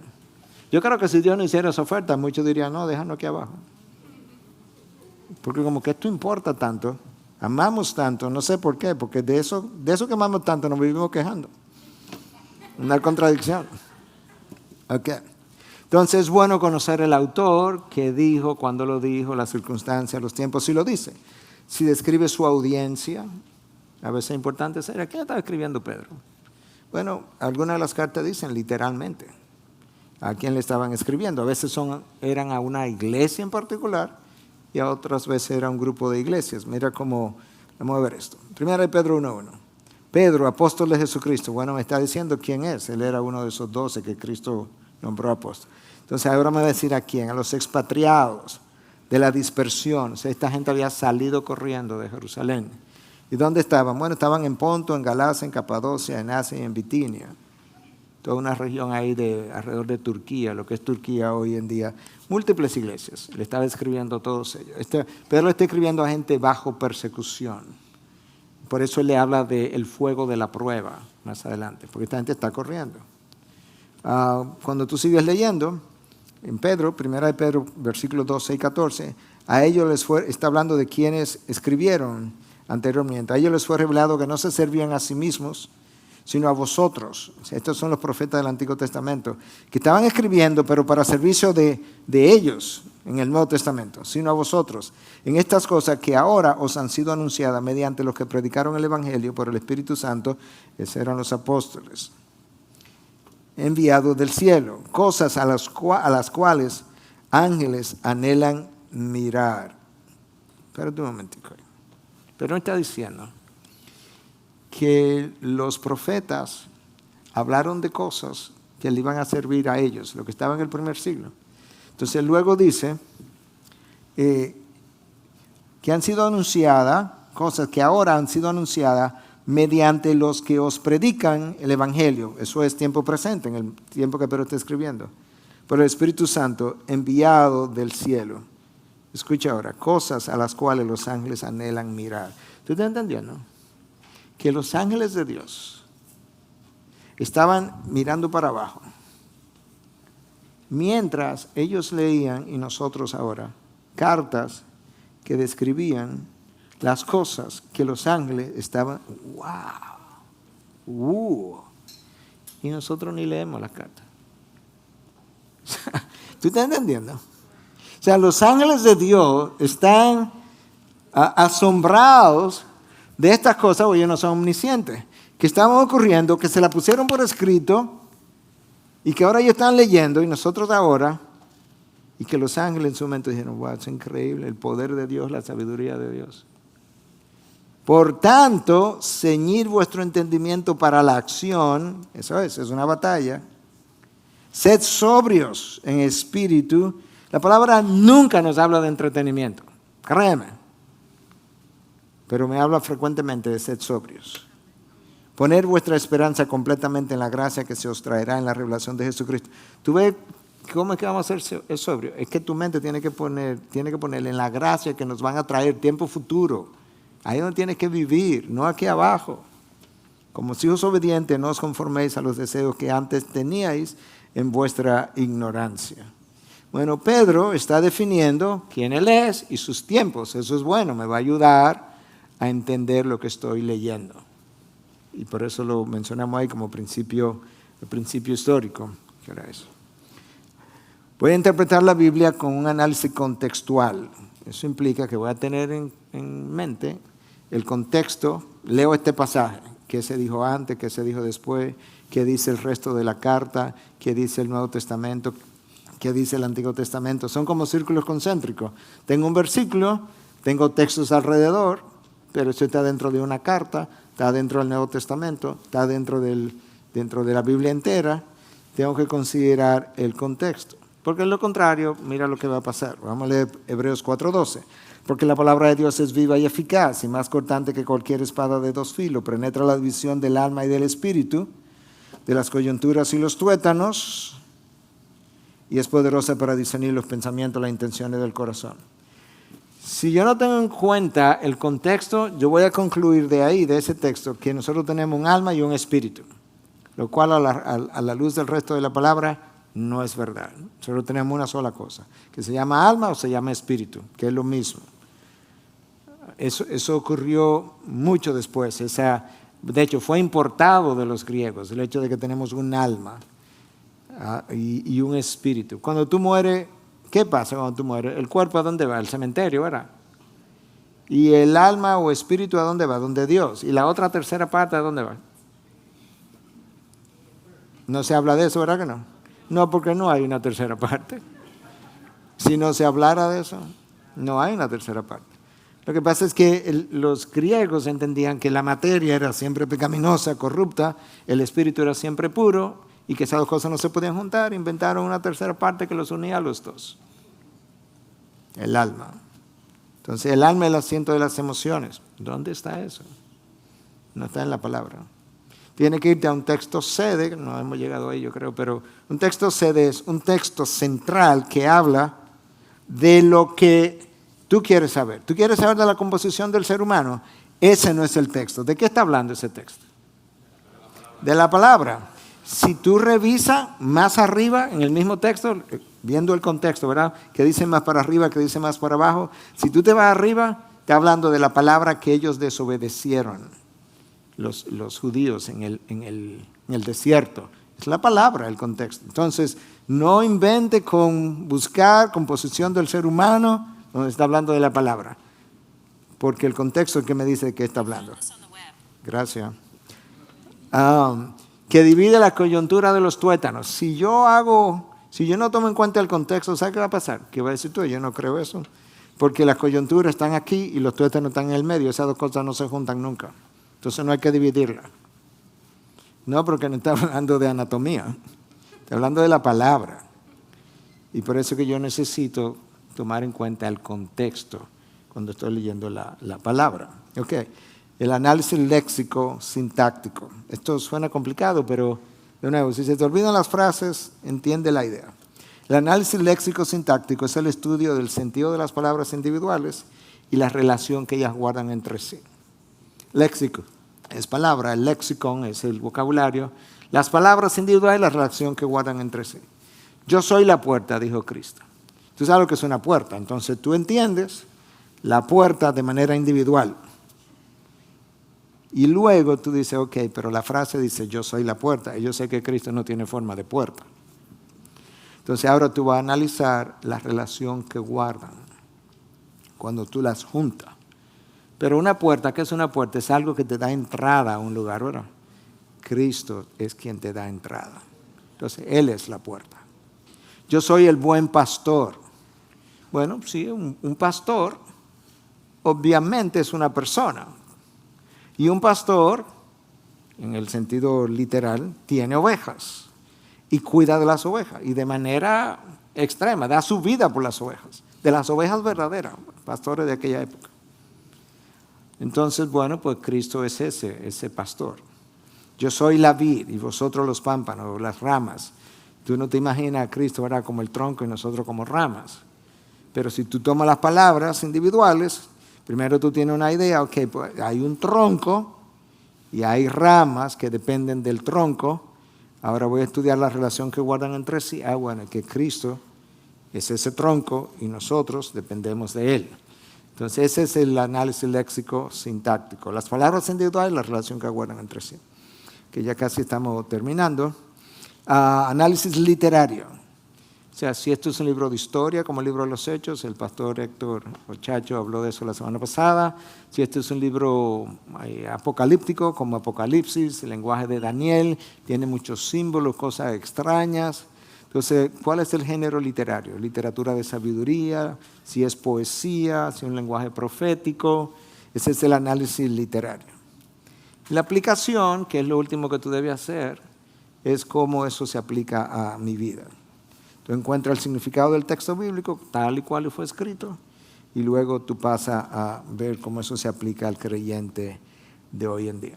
Yo creo que si Dios no hiciera esa oferta, muchos dirían, no, déjanos aquí abajo. Porque como que esto importa tanto, amamos tanto, no sé por qué, porque de eso que amamos tanto nos vivimos quejando. Una contradicción. Ok. Entonces es bueno conocer el autor, qué dijo, cuándo lo dijo, las circunstancias, los tiempos, si lo dice. Si describe su audiencia, a veces es importante saber, ¿a quién estaba escribiendo Pedro? Bueno, algunas de las cartas dicen literalmente a quién le estaban escribiendo. A veces eran a una iglesia en particular y a otras veces era un grupo de iglesias. Mira cómo, vamos a ver esto. Primera de Pedro 1:1. Pedro, apóstol de Jesucristo. Bueno, me está diciendo quién es. Él era uno de esos 12 que Cristo nombró apóstol. Entonces ahora me va a decir a quién, a los expatriados de la dispersión. O sea, esta gente había salido corriendo de Jerusalén. ¿Y dónde estaban? Bueno, estaban en Ponto, en Galacia, en Capadocia, en Asia y en Bitinia. Toda una región ahí alrededor de Turquía, lo que es Turquía hoy en día. Múltiples iglesias. Le estaba escribiendo a todos ellos. Pedro le está escribiendo a gente bajo persecución. Por eso él le habla del fuego de la prueba más adelante, porque esta gente está corriendo. Cuando tú sigues leyendo, en Pedro, primera de Pedro, versículos 12 y 14, a ellos está hablando de quienes escribieron anteriormente. A ellos les fue revelado que no se servían a sí mismos, sino a vosotros. O sea, estos son los profetas del Antiguo Testamento, que estaban escribiendo, pero para servicio de ellos en el Nuevo Testamento, sino a vosotros, en estas cosas que ahora os han sido anunciadas mediante los que predicaron el Evangelio por el Espíritu Santo, esos eran los apóstoles, enviados del cielo, cosas a las cuales ángeles anhelan mirar. Espérate un momentico. Pero no está diciendo que los profetas hablaron de cosas que le iban a servir a ellos, lo que estaba en el primer siglo. Entonces luego dice que han sido anunciadas, cosas que ahora han sido anunciadas mediante los que os predican el Evangelio. Eso es tiempo presente, en el tiempo que Pedro está escribiendo. Por el Espíritu Santo enviado del cielo. Escucha ahora, cosas a las cuales los ángeles anhelan mirar. ¿Tú estás entendiendo? Que los ángeles de Dios estaban mirando para abajo, mientras ellos leían, y nosotros ahora, cartas que describían las cosas que los ángeles estaban, y nosotros ni leemos las cartas. ¿Tú estás entendiendo? O sea, los ángeles de Dios están asombrados de estas cosas, porque ellos no son omniscientes, que estaban ocurriendo, que se la pusieron por escrito y que ahora ellos están leyendo y nosotros ahora, y que los ángeles en su momento dijeron, wow, es increíble el poder de Dios, la sabiduría de Dios. Por tanto, ceñid vuestro entendimiento para la acción, eso es una batalla. Sed sobrios en espíritu. La palabra nunca nos habla de entretenimiento, créeme. Pero me habla frecuentemente de sed sobrios. Poner vuestra esperanza completamente en la gracia que se os traerá en la revelación de Jesucristo. ¿Tú ves cómo es que vamos a ser sobrios? Es que tu mente tiene que poner en la gracia que nos van a traer tiempo futuro. Ahí es donde tienes que vivir, no aquí abajo. Como hijos obedientes, no os conforméis a los deseos que antes teníais en vuestra ignorancia. Bueno, Pedro está definiendo quién él es y sus tiempos. Eso es bueno, me va a ayudar a entender lo que estoy leyendo. Y por eso lo mencionamos ahí como principio histórico. ¿Qué era eso? Voy a interpretar la Biblia con un análisis contextual. Eso implica que voy a tener en mente el contexto. Leo este pasaje, qué se dijo antes, qué se dijo después, qué dice el resto de la carta, qué dice el Nuevo Testamento, qué dice el Antiguo Testamento. Son como círculos concéntricos. Tengo un versículo, tengo textos alrededor, pero eso está dentro de una carta, está dentro del Nuevo Testamento, está dentro de la Biblia entera. Tengo que considerar el contexto. Porque en lo contrario, mira lo que va a pasar. Vamos a leer Hebreos 4:12. Porque la palabra de Dios es viva y eficaz y más cortante que cualquier espada de dos filos. Penetra la división del alma y del espíritu, de las coyunturas y los tuétanos, y es poderosa para discernir los pensamientos, las intenciones del corazón. Si yo no tengo en cuenta el contexto, yo voy a concluir de ahí, de ese texto, que nosotros tenemos un alma y un espíritu, lo cual a la luz del resto de la palabra no es verdad. Nosotros tenemos una sola cosa, que se llama alma o se llama espíritu, que es lo mismo. Eso ocurrió mucho después. De hecho, fue importado de los griegos, el hecho de que tenemos un alma y un espíritu. Cuando tú mueres, ¿qué pasa cuando tú mueres? El cuerpo ¿a dónde va? Al cementerio, ¿verdad? Y el alma o espíritu ¿a dónde va? Donde Dios. Y la otra tercera parte ¿a dónde va? No se habla de eso, ¿verdad que no? No, porque no hay una tercera parte. Si no se hablara de eso, no hay una tercera parte. Lo que pasa es que los griegos entendían que la materia era siempre pecaminosa, corrupta, el espíritu era siempre puro y que esas dos cosas no se podían juntar. Inventaron una tercera parte que los unía a los dos. El alma. Entonces el alma es el asiento de las emociones. ¿Dónde está eso? No está en la palabra. Tiene que irte a un texto sede, no hemos llegado ahí yo creo, pero un texto sede es un texto central que habla de lo que tú quieres saber. ¿Tú quieres saber de la composición del ser humano? Ese no es el texto. ¿De qué está hablando ese texto? De la palabra. Si tú revisas más arriba en el mismo texto, viendo el contexto, ¿verdad? Que dice más para arriba, que dice más para abajo. Si tú te vas arriba, está hablando de la palabra que ellos desobedecieron, los judíos en el desierto. Es la palabra, el contexto. Entonces, no invente con buscar composición del ser humano, donde está hablando de la palabra, porque el contexto es el que me dice de qué está hablando. Gracias. Que divide la coyuntura de los tuétanos. Si yo no tomo en cuenta el contexto, ¿sabes qué va a pasar? ¿Qué va a decir tú? Yo no creo eso, porque las coyunturas están aquí y los tuétanos están en el medio. Esas dos cosas no se juntan nunca. Entonces no hay que dividirla. No, porque no está hablando de anatomía, está hablando de la palabra. Y por eso que yo necesito tomar en cuenta el contexto cuando estoy leyendo la palabra. Okay. El análisis léxico sintáctico. Esto suena complicado, pero de nuevo, si se te olvidan las frases, entiende la idea. El análisis léxico sintáctico es el estudio del sentido de las palabras individuales y la relación que ellas guardan entre sí. Léxico es palabra, el lexicon es el vocabulario, las palabras individuales y la relación que guardan entre sí. Yo soy la puerta, dijo Cristo. Tú sabes lo que es una puerta, entonces tú entiendes la puerta de manera individual. Y luego tú dices, ok, pero la frase dice, yo soy la puerta, y yo sé que Cristo no tiene forma de puerta. Entonces ahora tú vas a analizar la relación que guardan cuando tú las juntas. Pero una puerta, ¿qué es una puerta? Es algo que te da entrada a un lugar, ¿verdad? Cristo es quien te da entrada. Entonces, Él es la puerta. Yo soy el buen pastor. Bueno, sí, un pastor obviamente es una persona. Y un pastor, en el sentido literal, tiene ovejas y cuida de las ovejas. Y de manera extrema, da su vida por las ovejas. De las ovejas verdaderas, pastores de aquella época. Entonces, bueno, pues Cristo es ese pastor. Yo soy la vid y vosotros los pámpanos, las ramas. Tú no te imaginas a Cristo, ¿verdad?, como el tronco y nosotros como ramas. Pero si tú tomas las palabras individuales, primero tú tienes una idea, ok, pues hay un tronco y hay ramas que dependen del tronco. Ahora voy a estudiar la relación que guardan entre sí. Bueno, que Cristo es ese tronco y nosotros dependemos de Él. Entonces ese es el análisis léxico sintáctico. Las palabras individuales y la relación que guardan entre sí. Que ya casi estamos terminando. Análisis literario. O sea, si esto es un libro de historia, como el libro de los Hechos, el pastor Héctor Ochacho habló de eso la semana pasada. Si esto es un libro apocalíptico, como Apocalipsis, el lenguaje de Daniel, tiene muchos símbolos, cosas extrañas. Entonces, ¿cuál es el género literario? Literatura de sabiduría, si es poesía, si es un lenguaje profético. Ese es el análisis literario. La aplicación, que es lo último que tú debes hacer, es cómo eso se aplica a mi vida. Tú encuentras el significado del texto bíblico, tal y cual fue escrito, y luego tú pasas a ver cómo eso se aplica al creyente de hoy en día.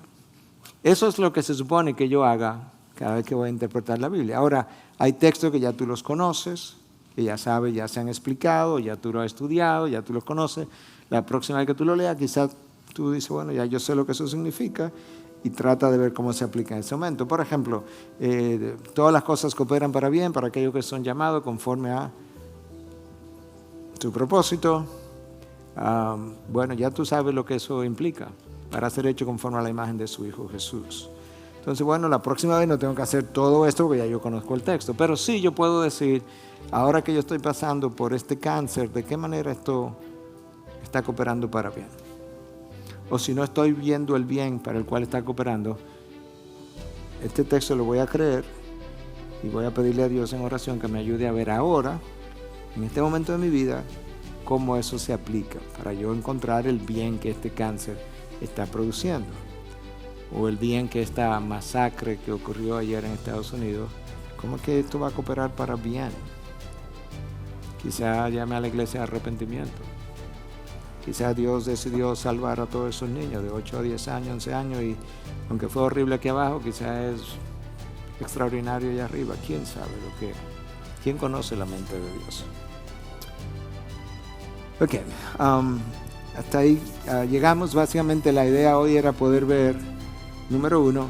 Eso es lo que se supone que yo haga cada vez que voy a interpretar la Biblia. Ahora, hay textos que ya tú los conoces, que ya sabes, ya se han explicado, ya tú lo has estudiado, ya tú los conoces. La próxima vez que tú lo leas, quizás tú dices, bueno, ya yo sé lo que eso significa, y trata de ver cómo se aplica en ese momento. Por ejemplo, todas las cosas cooperan para bien para aquellos que son llamados conforme a su propósito. Bueno, ya tú sabes lo que eso implica, para ser hecho conforme a la imagen de su Hijo Jesús. Entonces, bueno, la próxima vez no tengo que hacer todo esto porque ya yo conozco el texto, pero sí yo puedo decir, ahora que yo estoy pasando por este cáncer, ¿de qué manera esto está cooperando para bien? O si no estoy viendo el bien para el cual está cooperando, este texto lo voy a creer y voy a pedirle a Dios en oración que me ayude a ver ahora, en este momento de mi vida, cómo eso se aplica para yo encontrar el bien que este cáncer está produciendo, o el bien que esta masacre que ocurrió ayer en Estados Unidos, cómo es que esto va a cooperar para bien. Quizá llame a la iglesia de arrepentimiento. Quizás Dios decidió salvar a todos esos niños de 8 a 10 años, 11 años, y aunque fue horrible aquí abajo, quizás es extraordinario allá arriba. ¿Quién sabe lo que? ¿Quién conoce la mente de Dios? Ok, hasta ahí llegamos. Básicamente la idea hoy era poder ver, número uno,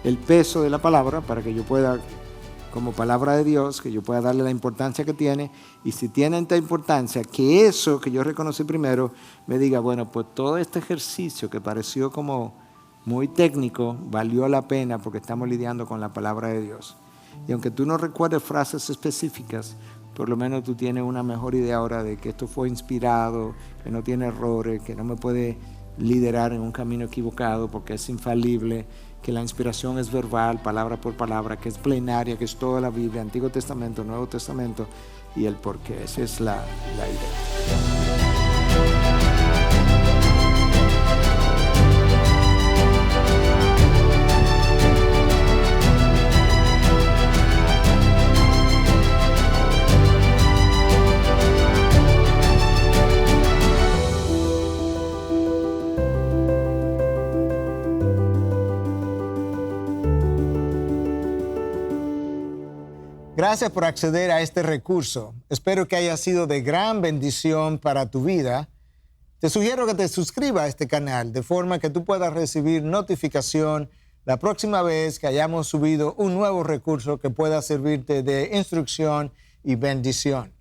el peso de la palabra para que yo pueda, como palabra de Dios, que yo pueda darle la importancia que tiene, y si tiene esta importancia, que eso que yo reconocí primero me diga, bueno, pues todo este ejercicio que pareció como muy técnico valió la pena porque estamos lidiando con la palabra de Dios. Y aunque tú no recuerdes frases específicas, por lo menos tú tienes una mejor idea ahora de que esto fue inspirado, que no tiene errores, que no me puede liderar en un camino equivocado porque es infalible, que la inspiración es verbal, palabra por palabra, que es plenaria, que es toda la Biblia, Antiguo Testamento, Nuevo Testamento, y el porqué. Esa es la idea.
Gracias por acceder a este recurso. Espero que haya sido de gran bendición para tu vida. Te sugiero que te suscribas a este canal de forma que tú puedas recibir notificación la próxima vez que hayamos subido un nuevo recurso que pueda servirte de instrucción y bendición.